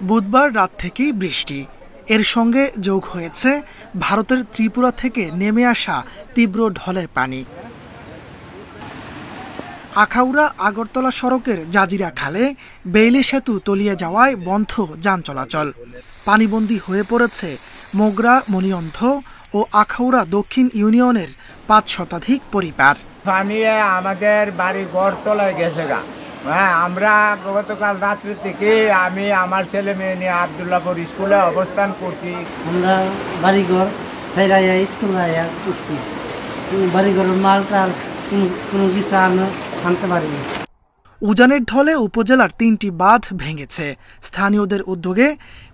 বুধবার রাত থেকেই বৃষ্টি, এর সঙ্গে যোগ হয়েছে ভারতের ত্রিপুরা থেকে নেমে আসা তীব্র ঢলের পানি। আখাউড়া আগরতলা সড়কের জাজিরা খালে বেইলি সেতু তলিয়ে যাওয়ায় বন্ধ যান চলাচল। পানিবন্দী হয়ে পড়েছে মোগরা, মণিয়ন্ধ ও আখাউড়া দক্ষিণ ইউনিয়নের ৫ শতাধিক পরিবার। পানি আমাদের বাড়ি ঘর তলায় গেছে গা। হ্যাঁ, আমরা গতকাল রাত্রি থেকে আমি আমার ছেলে মেয়ে নিয়ে আবদুল্লাপুর স্কুলে অবস্থান করছি। আমরা বাড়িঘর স্কুল করছি, বাড়িঘরের মাল টাল কোনো কিছু আনতে পারিনি। উজানের ঢলে উপজেলার ৩টি বাঁধ ভেঙেছে। স্থানীয়দের উদ্যোগে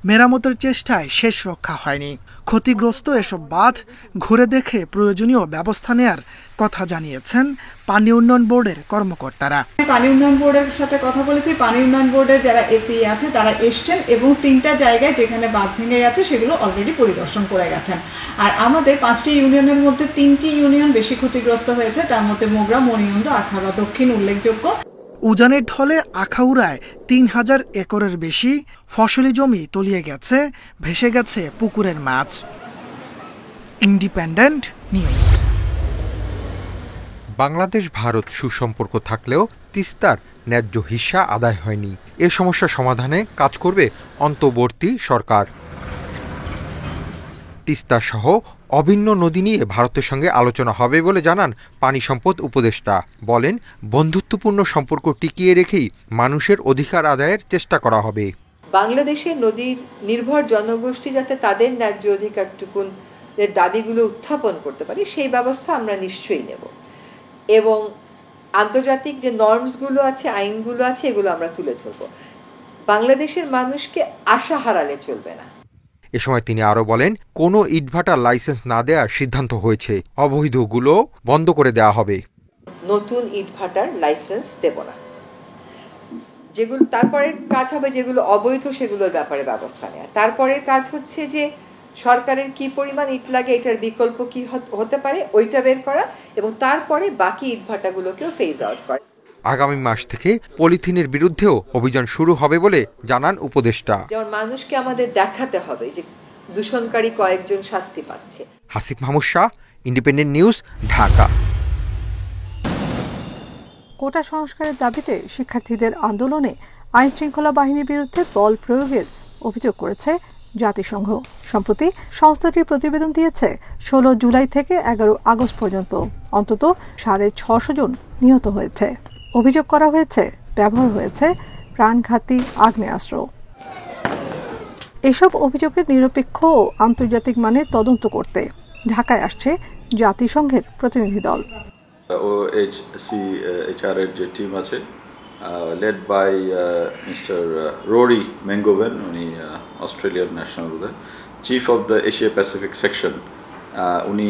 মেরামতের চেষ্টায় শেষ রক্ষা হয়নি। ক্ষতিগ্রস্ত এসব বাঁধ ঘুরে দেখে প্রয়োজনীয় ব্যবস্থা নেয়ার কথা জানিয়েছেন পানি উন্নয়ন বোর্ডের কর্মকর্তারা। পানি উন্নয়ন বোর্ডের সাথে কথা বলেছি। পানি উন্নয়ন বোর্ডের যারা এসি আছে তারা এসছেন এবং 3টা জায়গায় যেখানে বাঁধ ভেঙে গেছে সেগুলো অলরেডি পরিদর্শন করে গেছেন। আর আমাদের 5টি ইউনিয়নের মধ্যে 3টি ইউনিয়ন বেশি ক্ষতিগ্রস্ত হয়েছে, তার মধ্যে মোগরা, মণিয়ন্ধ, আখাউড়া দক্ষিণ উল্লেখযোগ্য। উজানের ঢলে আখাউড়ায় ৩,০০০ একরের বেশি ফসলি জমি তলিয়ে গেছে, ভেসে গেছে পুকুরের মাছ। Independent news. বাংলাদেশ ভারত সুসম্পর্ক থাকলেও তিস্তার ন্যায্য হিস্সা আদায় হয়নি। এ সমস্যা সমাধানে কাজ করবে অন্তর্বর্তী সরকার। তিস্তা সহ অভিন্ন নদী নিয়ে ভারতের সঙ্গে আলোচনা হবে বলে জানান পানি সম্পদ উপদেষ্টা। বলেন, বন্ধুত্বপূর্ণ সম্পর্ক টিকিয়ে রেখেই মানুষের অধিকার আদায়ের চেষ্টা করা হবে। বাংলাদেশের নদীর নির্ভর জনগোষ্ঠী যাতে তাদের ন্যায্য অধিকারটুকুন দাবিগুলো উত্থাপন করতে পারে সেই ব্যবস্থা আমরা নিশ্চয়ই নেব, এবং আন্তর্জাতিক যে নর্মসগুলো আছে, আইনগুলো আছে, এগুলো আমরা তুলে ধরব। বাংলাদেশের মানুষকে আশা হারালে চলবে না। এ সময় তিনি আরো বলেন, কোনো ইটভাটার লাইসেন্স না দেওয়ার সিদ্ধান্ত হয়েছে, অবৈধগুলো বন্ধ করে দেওয়া হবে। নতুন ইটভাটার লাইসেন্স দেব না। যেগুলো তারপরের কাজ হবে, যেগুলো অবৈধ সেগুলোর ব্যাপারে ব্যবস্থা নেওয়া। তারপরের কাজ হচ্ছে যে সরকারের কি পরিমাণ ইট লাগে, এটার বিকল্প কি হতে পারে ওইটা বের করা, এবং তারপরে বাকি ইটভাটাগুলোকেও ফেজ আউট করা। আগামী মাস থেকে পলিথিনের বিরুদ্ধেও অভিযান শুরু হবে বলে জানান উপদেষ্টা। যেমন মানুষকে আমাদের দেখাতে হবে যে দূষণকারী কয়েকজন শাস্তি পাচ্ছে। Hasif Mahmud Shah, independent news, Dhaka. Quota সংস্কারের দাবিতে শিক্ষার্থীদের আন্দোলনে আইন শৃঙ্খলা বাহিনীর বিরুদ্ধে বল প্রয়োগের অভিযোগ করেছে জাতিসংঘ। সম্প্রতি সংস্থাটির প্রতিবেদন দিয়েছে 16 জুলাই থেকে 11 আগস্ট পর্যন্ত অন্তত 650 জন নিহত হয়েছে। অভিযোগ করা হয়েছে ব্যবহার হয়েছে প্রাণঘাতী আগ্নেয়াস্ত্র। এসব অভিযোগের নিরপেক্ষ ও আন্তর্জাতিক মানের তদন্ত করতে ঢাকায় আসছে জাতিসংঘের প্রতিনিধি দল। OHCHR এর যে টিম আছে, led by Mr. Rory Mengoven, উনি Australian national, chief of the Asia Pacific section, উনি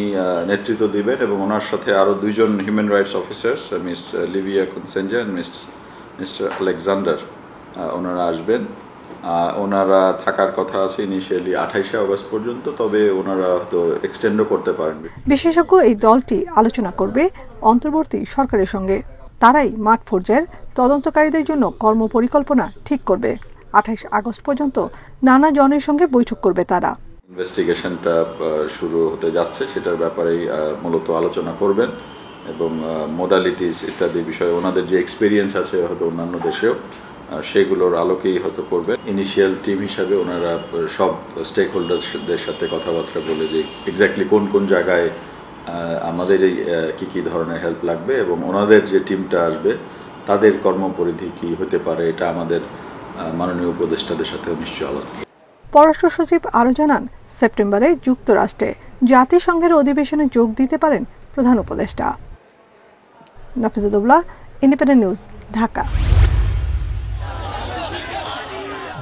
নেতৃত্ব দিবেন, এবং ওনার সাথে আরও 2 জন human rights officers, miss Livia Consenza and mister Alexander, ওনারা আসবেন। ওনারা থাকার কথা আছে ইনিশিয়ালি 28 আগস্ট পর্যন্ত, তবে ওনারা হয়তো এক্সটেন্ডও করতে পারেন। বিশেষজ্ঞ এই দলটি আলোচনা করবে অন্তর্বর্তী সরকারের সঙ্গে। তারাই মাঠ পর্যায়ের তদন্তকারীদের জন্য কর্মপরিকল্পনা ঠিক করবে। 28 আগস্ট পর্যন্ত নানা জনের সঙ্গে বৈঠক করবে তারা। ইনভেস্টিগেশনটা শুরু হতে যাচ্ছে, সেটার ব্যাপারেই মূলত আলোচনা করবেন, এবং মোডালিটিস ইত্যাদি বিষয়ে ওনাদের যে এক্সপিরিয়েন্স আছে হয়তো অন্যান্য দেশেও, সেগুলোর আলোকেই হয়তো করবেন। ইনিশিয়াল টিম হিসাবে ওনারা সব স্টেক হোল্ডারদের সাথে কথাবার্তা বলে যে এক্স্যাক্টলি কোন কোন জায়গায় আমাদের এই কী ধরনের হেল্প লাগবে, এবং ওনাদের যে টিমটা আসবে তাদের কর্মপরিধি কী হতে পারে, এটা আমাদের মাননীয় উপদেষ্টাদের সাথে নিশ্চয়ই আলোচনা। পররাষ্ট্র সচিব আরও জানান, সেপ্টেম্বরে যুক্তরাষ্ট্রে জাতিসংঘের অধিবেশনে যোগ দিতে পারেন প্রধান উপদেষ্টা। নাফিজাতুল্লাহ, ইন্ডিপেন্ডেন্ট নিউজ, ঢাকা।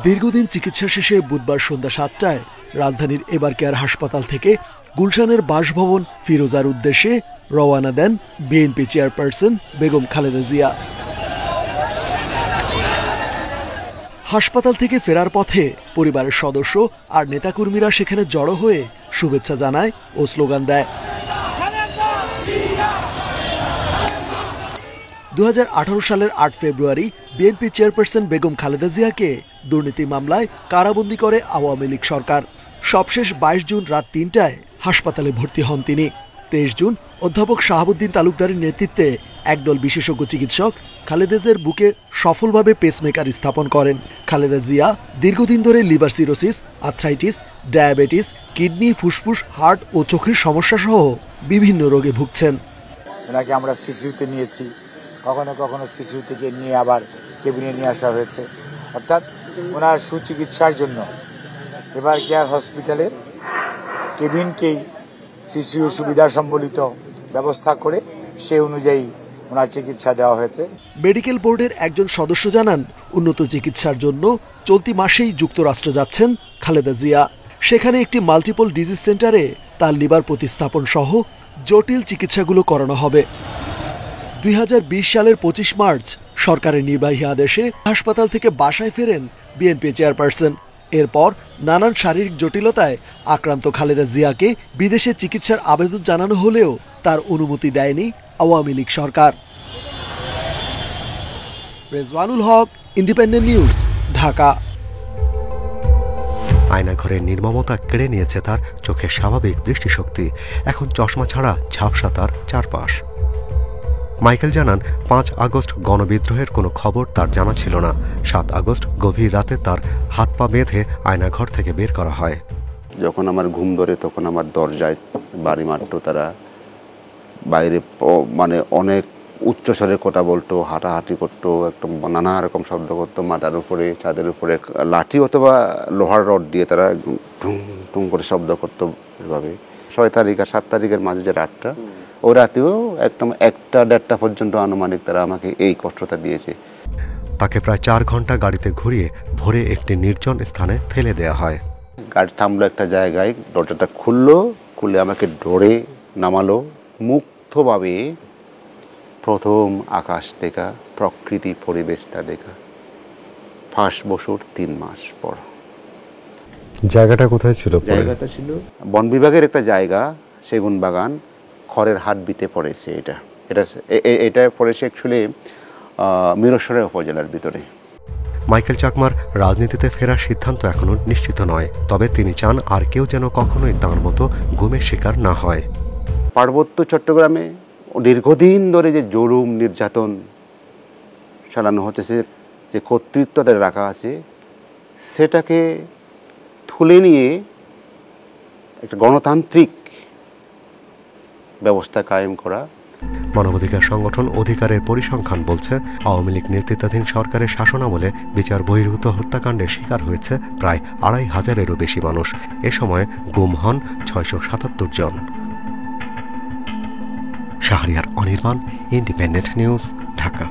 দীর্ঘদিন চিকিৎসা শেষে বুধবার সন্ধ্যা 7টায় রাজধানীর এবার কেয়ার হাসপাতাল থেকে গুলশানের বাসভবন ফিরোজার উদ্দেশ্যে রওয়ানা দেন বিএনপি চেয়ারপারসন বেগম খালেদা জিয়া। হাসপাতাল থেকে ফেরার পথে পরিবারের সদস্য আর নেতাকর্মীরা সেখানে জড়ো হয়ে শুভেচ্ছা জানায় ও স্লোগান দেয়। 2018 সালের 8 ফেব্রুয়ারি বিএনপি চেয়ারপারসন বেগম খালেদা জিয়াকে দুর্নীতি মামলায় কারাবন্দী করে আওয়ামী লীগ সরকার। সবশেষ 22 জুন রাত 3টায় হাসপাতালে ভর্তি হন তিনি। 23 জুন অধ্যাপক শাহাবুদ্দিন তালুকদারের নেতৃত্বে একদল বিশেষজ্ঞ চিকিৎসক খালেদা জিয়ার বুকে সফলভাবে পেসমেকার স্থাপন করেন। খালেদা জিয়া দীর্ঘদিন ধরে liver cirrhosis, arthritis, diabetes, kidney, ফুসফুস, হার্ট ও চোখের সমস্যা সহ বিভিন্ন রোগে ভুগছেন। ওনাকে আমরা সিসিউতে নিয়েছি, কখনো কখনো সিসিউ থেকে নিয়ে আবার কেবিনে নিয়ে আসা হয়েছে। অর্থাৎ ওনার সুচিকিৎসার জন্য এভার কেয়ার হসপিটালের কেবিনকেই সিসিউ সুবিধা সম্বলিত ব্যবস্থা করে সেই অনুযায়ী ওনার চিকিৎসা দেওয়া হয়েছে। মেডিকেল বোর্ডের একজন সদস্য জানান, উন্নত চিকিৎসার জন্য চলতি মাসেই যুক্তরাষ্ট্র যাচ্ছেন খালেদা জিয়া। সেখানে একটি মাল্টিপল ডিজিজ সেন্টারে তার লিভার প্রতিস্থাপন সহ জটিল চিকিৎসাগুলো করানো হবে। 2020 সালের 25 মার্চ সরকারের নির্বাহী আদেশে হাসপাতাল থেকে বাসায় ফেরেন বিএনপি চেয়ারপারসন। এরপর নানান শারীরিক জটিলতায় আক্রান্ত খালেদা জিয়াকে বিদেশে চিকিৎসার আবেদন জানানো হলেও তার অনুমতি দেয়নি আওয়ামী লীগ সরকার। রেজওয়ানুল হক, ইন্ডিপেন্ডেন্ট নিউজ, ঢাকা। আয়নাঘরের নির্মমতা কেড়ে নিয়েছে তার চোখের স্বাভাবিক দৃষ্টিশক্তি। এখন চশমা ছাড়া ঝাপসা তার চারপাশ। মাইকেল জানান, 5 আগস্ট গণবিদ্রোহের কোনো খবর তার জানা ছিল না। 7 আগস্ট গভীর রাতে তার হাত পা বেঁধে আয়নাঘর থেকে বের করা হয়। যখন আমার ঘুম ধরে তখন আমার দরজায় বাড়ি মারতো তারা। বাইরে মানে অনেক উচ্চস্বরে কথা বলতো, হাঁটাহাঁটি করতো, একদম নানা রকম শব্দ করতো। মাথার উপরে, ছাদের উপরে লাঠি অথবা লোহার রড দিয়ে তারা টুং টুং করে শব্দ করতো। এভাবে 6 তারিখ আর 7 তারিখের মাঝে যে রাতটা, ওই রাতেও একদম 1টা-1:30 পর্যন্ত আনুমানিক তারা আমাকে এই কষ্টটা দিয়েছে। তাকে প্রায় 4 ঘন্টা গাড়িতে ঘুরিয়ে ভোরে একটি নির্জন স্থানে ফেলে দেওয়া হয়। গাড়ি থামলো একটা জায়গায়, দরজাটা খুলে আমাকে ডোরে নামালো। মুগ্ধভাবে প্রথম আকাশ দেখা, প্রকৃতি পরিবেশটা দেখা। ফাঁস বছর 3 মাস পর। জায়গাটা কোথায় ছিল? জায়গাটা ছিল বন বিভাগের একটা জায়গা, সেগুন বাগান, খড়ের হাট বিটে পড়েছে। এটা পড়েছে অ্যাকচুয়ালি মিরসরাই উপজেলার ভিতরে। মাইকেল চাকমার রাজনীতিতে ফেরার সিদ্ধান্ত এখনো নিশ্চিত নয়, তবে তিনি চান আর কেউ যেন কখনোই তাঁর মতো গুমের শিকার না হয়। পার্বত্য চট্টগ্রামে দীর্ঘদিন ধরে যে জুলুম নির্যাতন চালানো হচ্ছে, যে কর্তৃত্ব তাদের রাখা আছে, সেটাকে তুলে নিয়ে একটা গণতান্ত্রিক ব্যবস্থা কায়েম করা। মানবাধিকার সংগঠন অধিকারের পরিসংখ্যান বলছে, আওয়ামী লীগ নেতৃত্বাধীন সরকারের শাসনামলে বিচার বহির্ভূত হত্যাকাণ্ডের শিকার হয়েছে প্রায় 2500-এরও বেশি মানুষ। এ সময় গুম হন 677 জন। Shahriar Anirban, independent news, Dhaka.